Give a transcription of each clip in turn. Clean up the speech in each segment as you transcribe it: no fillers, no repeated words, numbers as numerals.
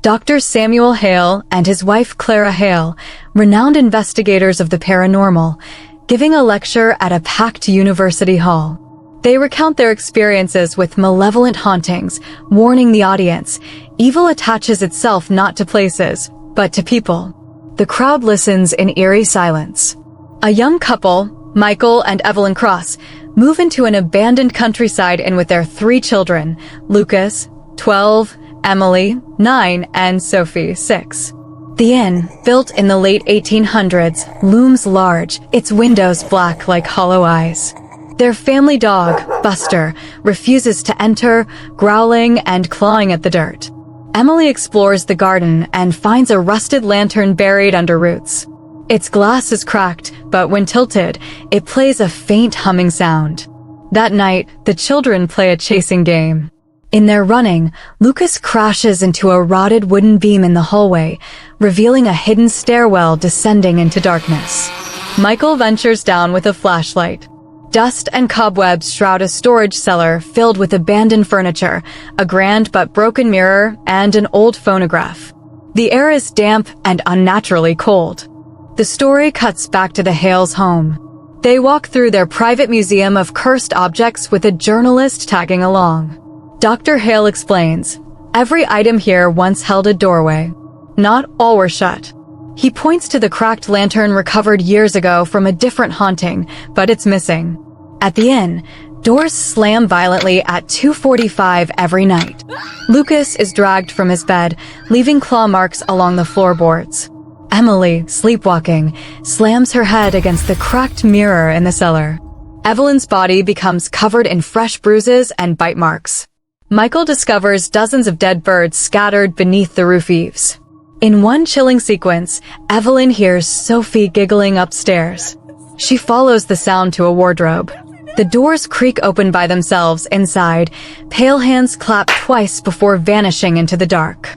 Dr. Samuel Hale and his wife Clara Hale, renowned investigators of the paranormal, giving a lecture at a packed university hall. They recount their experiences with malevolent hauntings, warning the audience, evil attaches itself not to places, but to people. The crowd listens in eerie silence. A young couple, Michael and Evelyn Cross, move into an abandoned countryside in with their 3 children, Lucas, 12, Emily, 9, and Sophie, 6. The inn, built in the late 1800s, looms large, its windows black like hollow eyes. Their family dog, Buster, refuses to enter, growling and clawing at the dirt. Emily explores the garden and finds a rusted lantern buried under roots. Its glass is cracked, but when tilted, it plays a faint humming sound. That night, the children play a chasing game. In their running, Lucas crashes into a rotted wooden beam in the hallway, revealing a hidden stairwell descending into darkness. Michael ventures down with a flashlight. Dust and cobwebs shroud a storage cellar filled with abandoned furniture, a grand but broken mirror, and an old phonograph. The air is damp and unnaturally cold. The story cuts back to the Hales' home. They walk through their private museum of cursed objects with a journalist tagging along. Dr. Hale explains, every item here once held a doorway. Not all were shut. He points to the cracked lantern recovered years ago from a different haunting, but it's missing. At the inn, doors slam violently at 2:45 every night. Lucas is dragged from his bed, leaving claw marks along the floorboards. Emily, sleepwalking, slams her head against the cracked mirror in the cellar. Evelyn's body becomes covered in fresh bruises and bite marks. Michael discovers dozens of dead birds scattered beneath the roof eaves. In one chilling sequence, Evelyn hears Sophie giggling upstairs. She follows the sound to a wardrobe. The doors creak open by themselves inside. Pale hands clap twice before vanishing into the dark.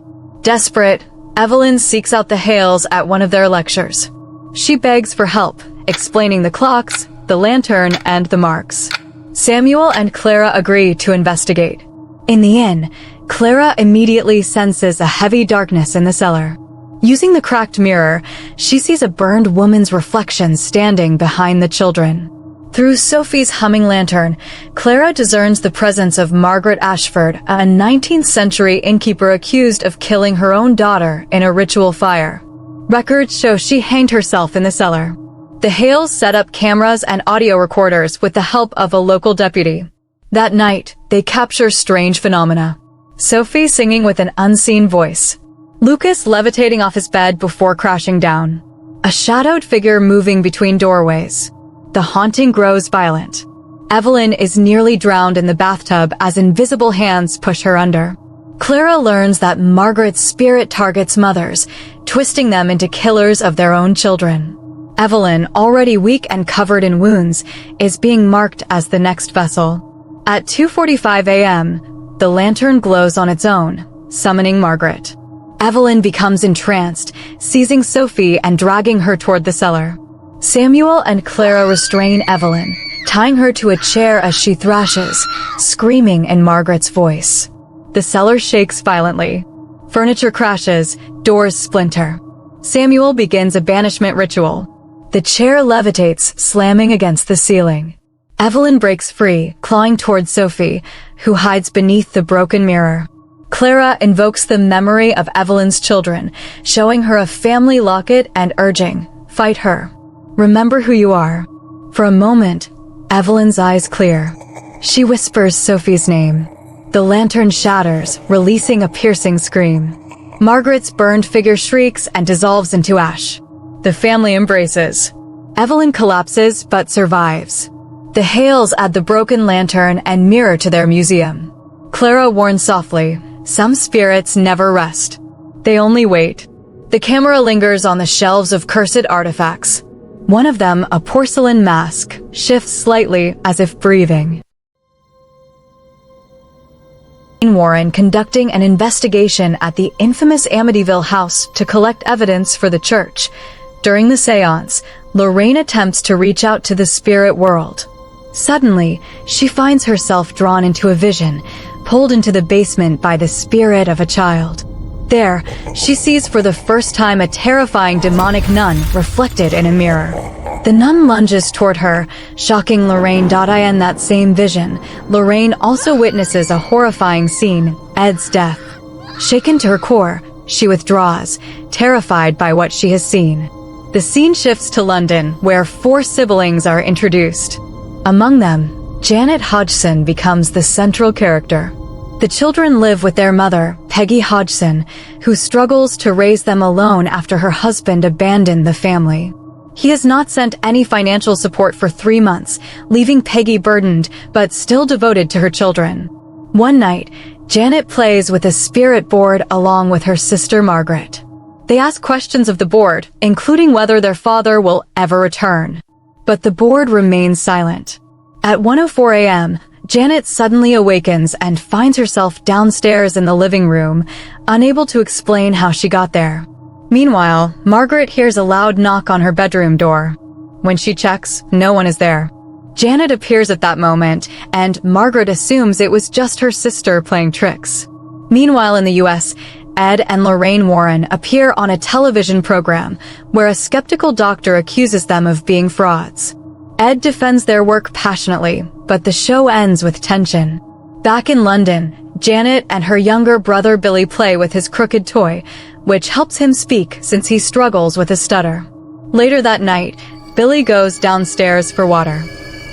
Desperate, Evelyn seeks out the Hales at one of their lectures. She begs for help, explaining the clocks, the lantern, and the marks. Samuel and Clara agree to investigate. In the inn, Clara immediately senses a heavy darkness in the cellar. Using the cracked mirror, she sees a burned woman's reflection standing behind the children. Through Sophie's humming lantern, Clara discerns the presence of Margaret Ashford, a 19th century innkeeper accused of killing her own daughter in a ritual fire. Records show she hanged herself in the cellar. The Hales set up cameras and audio recorders with the help of a local deputy. That night, they capture strange phenomena. Sophie singing with an unseen voice. Lucas levitating off his bed before crashing down. A shadowed figure moving between doorways. The haunting grows violent. Evelyn is nearly drowned in the bathtub as invisible hands push her under. Clara learns that Margaret's spirit targets mothers, twisting them into killers of their own children. Evelyn, already weak and covered in wounds, is being marked as the next vessel. At 2:45 a.m., the lantern glows on its own, summoning Margaret. Evelyn becomes entranced, seizing Sophie and dragging her toward the cellar. Samuel and Clara restrain Evelyn, tying her to a chair as she thrashes, screaming in Margaret's voice. The cellar shakes violently. Furniture crashes, doors splinter. Samuel begins a banishment ritual. The chair levitates, slamming against the ceiling. Evelyn breaks free, clawing towards Sophie, who hides beneath the broken mirror. Clara invokes the memory of Evelyn's children, showing her a family locket and urging, "Fight her. Remember who you are." For a moment, Evelyn's eyes clear. She whispers Sophie's name. The lantern shatters, releasing a piercing scream. Margaret's burned figure shrieks and dissolves into ash. The family embraces. Evelyn collapses but survives. The Hales add the broken lantern and mirror to their museum. Clara warns softly, some spirits never rest. They only wait. The camera lingers on the shelves of cursed artifacts. One of them, a porcelain mask, shifts slightly as if breathing. Warren conducting an investigation at the infamous Amityville house to collect evidence for the church. During the seance, Lorraine attempts to reach out to the spirit world. Suddenly, she finds herself drawn into a vision, pulled into the basement by the spirit of a child. There, she sees for the first time a terrifying demonic nun reflected in a mirror. The nun lunges toward her, shocking Lorraine. In that same vision, Lorraine also witnesses a horrifying scene, Ed's death. Shaken to her core, she withdraws, terrified by what she has seen. The scene shifts to London, where 4 siblings are introduced. Among them, Janet Hodgson becomes the central character. The children live with their mother, Peggy Hodgson, who struggles to raise them alone after her husband abandoned the family. He has not sent any financial support for 3 months, leaving Peggy burdened but still devoted to her children. One night, Janet plays with a spirit board along with her sister Margaret. They ask questions of the board, including whether their father will ever return. But the board remains silent. At 1:04 a.m., Janet suddenly awakens and finds herself downstairs in the living room, unable to explain how she got there. Meanwhile, Margaret hears a loud knock on her bedroom door. When she checks, no one is there. Janet appears at that moment, and Margaret assumes it was just her sister playing tricks. Meanwhile, in the US, Ed and Lorraine Warren appear on a television program where a skeptical doctor accuses them of being frauds. Ed defends their work passionately, but the show ends with tension. Back in London, Janet and her younger brother Billy play with his crooked toy, which helps him speak since he struggles with a stutter. Later that night, Billy goes downstairs for water.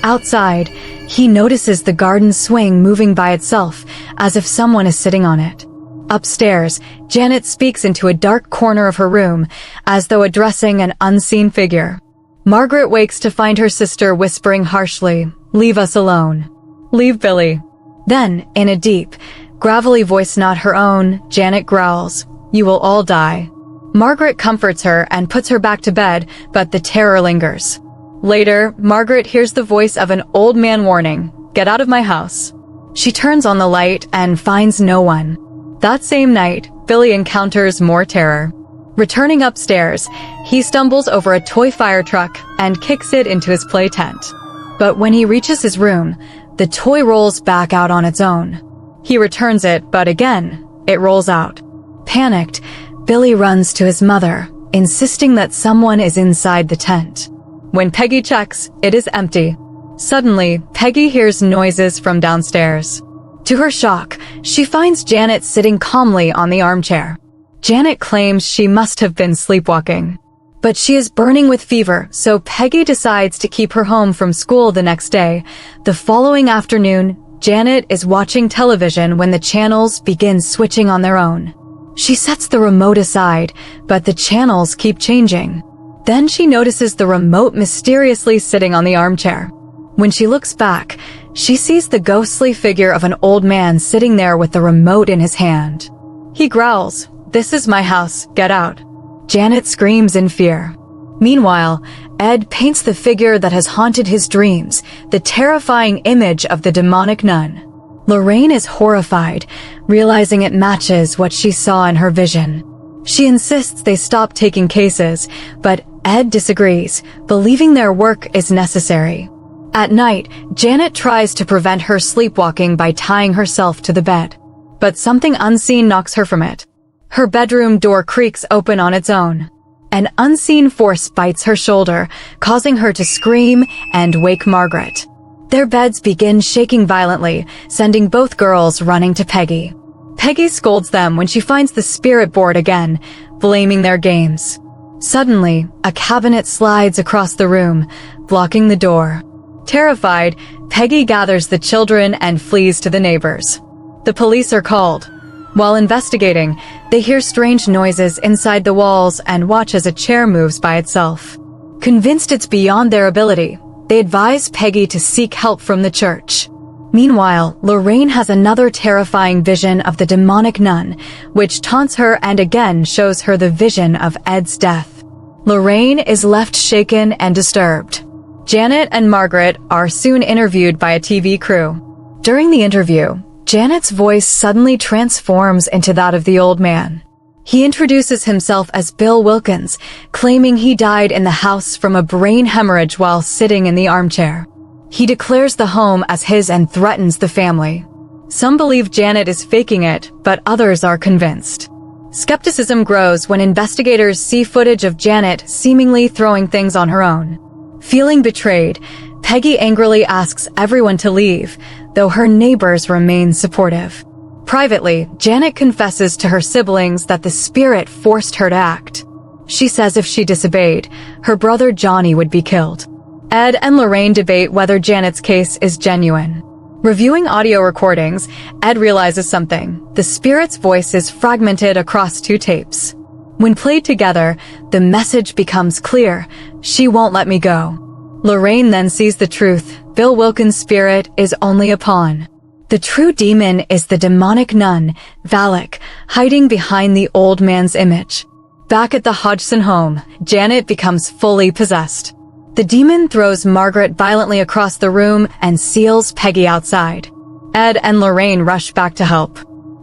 Outside, he notices the garden swing moving by itself, as if someone is sitting on it. Upstairs, Janet speaks into a dark corner of her room, as though addressing an unseen figure. Margaret wakes to find her sister whispering harshly, "Leave us alone. Leave Billy." Then, in a deep, gravelly voice not her own, Janet growls, "You will all die." Margaret comforts her and puts her back to bed, but the terror lingers. Later, Margaret hears the voice of an old man warning, "Get out of my house." She turns on the light and finds no one. That same night, Billy encounters more terror. Returning upstairs, he stumbles over a toy fire truck and kicks it into his play tent. But when he reaches his room, the toy rolls back out on its own. He returns it, but again, it rolls out. Panicked, Billy runs to his mother, insisting that someone is inside the tent. When Peggy checks, it is empty. Suddenly, Peggy hears noises from downstairs. To her shock, she finds Janet sitting calmly on the armchair. Janet claims she must have been sleepwalking. But she is burning with fever, so Peggy decides to keep her home from school the next day. The following afternoon, Janet is watching television when the channels begin switching on their own. She sets the remote aside, but the channels keep changing. Then she notices the remote mysteriously sitting on the armchair. When she looks back, she sees the ghostly figure of an old man sitting there with the remote in his hand. He growls, "This is my house, get out." Janet screams in fear. Meanwhile, Ed paints the figure that has haunted his dreams, the terrifying image of the demonic nun. Lorraine is horrified, realizing it matches what she saw in her vision. She insists they stop taking cases, but Ed disagrees, believing their work is necessary. At night, Janet tries to prevent her sleepwalking by tying herself to the bed. But something unseen knocks her from it. Her bedroom door creaks open on its own. An unseen force bites her shoulder, causing her to scream and wake Margaret. Their beds begin shaking violently, sending both girls running to Peggy. Peggy scolds them when she finds the spirit board again, blaming their games. Suddenly, a cabinet slides across the room, blocking the door. Terrified, Peggy gathers the children and flees to the neighbors. The police are called. While investigating, they hear strange noises inside the walls and watch as a chair moves by itself. Convinced it's beyond their ability, they advise Peggy to seek help from the church. Meanwhile, Lorraine has another terrifying vision of the demonic nun, which taunts her and again shows her the vision of Ed's death. Lorraine is left shaken and disturbed. Janet and Margaret are soon interviewed by a TV crew. During the interview, Janet's voice suddenly transforms into that of the old man. He introduces himself as Bill Wilkins, claiming he died in the house from a brain hemorrhage while sitting in the armchair. He declares the home as his and threatens the family. Some believe Janet is faking it, but others are convinced. Skepticism grows when investigators see footage of Janet seemingly throwing things on her own. Feeling betrayed, Peggy angrily asks everyone to leave, though her neighbors remain supportive. Privately, Janet confesses to her siblings that the spirit forced her to act. She says if she disobeyed, her brother Johnny would be killed. Ed and Lorraine debate whether Janet's case is genuine. Reviewing audio recordings, Ed realizes something. The spirit's voice is fragmented across 2 tapes. When played together, the message becomes clear: she won't let me go. Lorraine then sees the truth. Bill Wilkins' spirit is only a pawn. The true demon is the demonic nun, Valick, hiding behind the old man's image. Back at the Hodgson home, Janet becomes fully possessed. The demon throws Margaret violently across the room and seals Peggy outside. Ed and Lorraine rush back to help.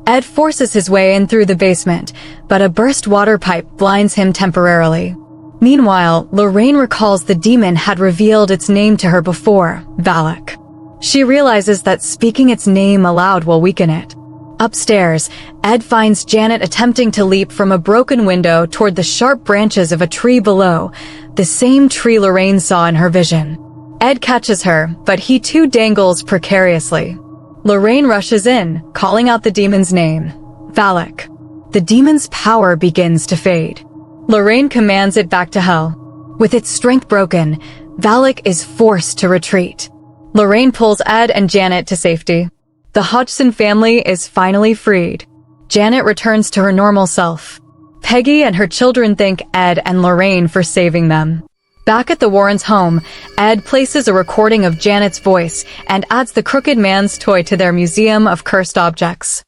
Ed forces his way in through the basement, but a burst water pipe blinds him temporarily. Meanwhile, Lorraine recalls the demon had revealed its name to her before, Valick. She realizes that speaking its name aloud will weaken it. Upstairs, Ed finds Janet attempting to leap from a broken window toward the sharp branches of a tree below, the same tree Lorraine saw in her vision. Ed catches her, but he too dangles precariously. Lorraine rushes in, calling out the demon's name, Valick. The demon's power begins to fade. Lorraine commands it back to hell. With its strength broken, Valick is forced to retreat. Lorraine pulls Ed and Janet to safety. The Hodgson family is finally freed. Janet returns to her normal self. Peggy and her children thank Ed and Lorraine for saving them. Back at the Warrens' home, Ed places a recording of Janet's voice and adds the Crooked Man's toy to their museum of cursed objects.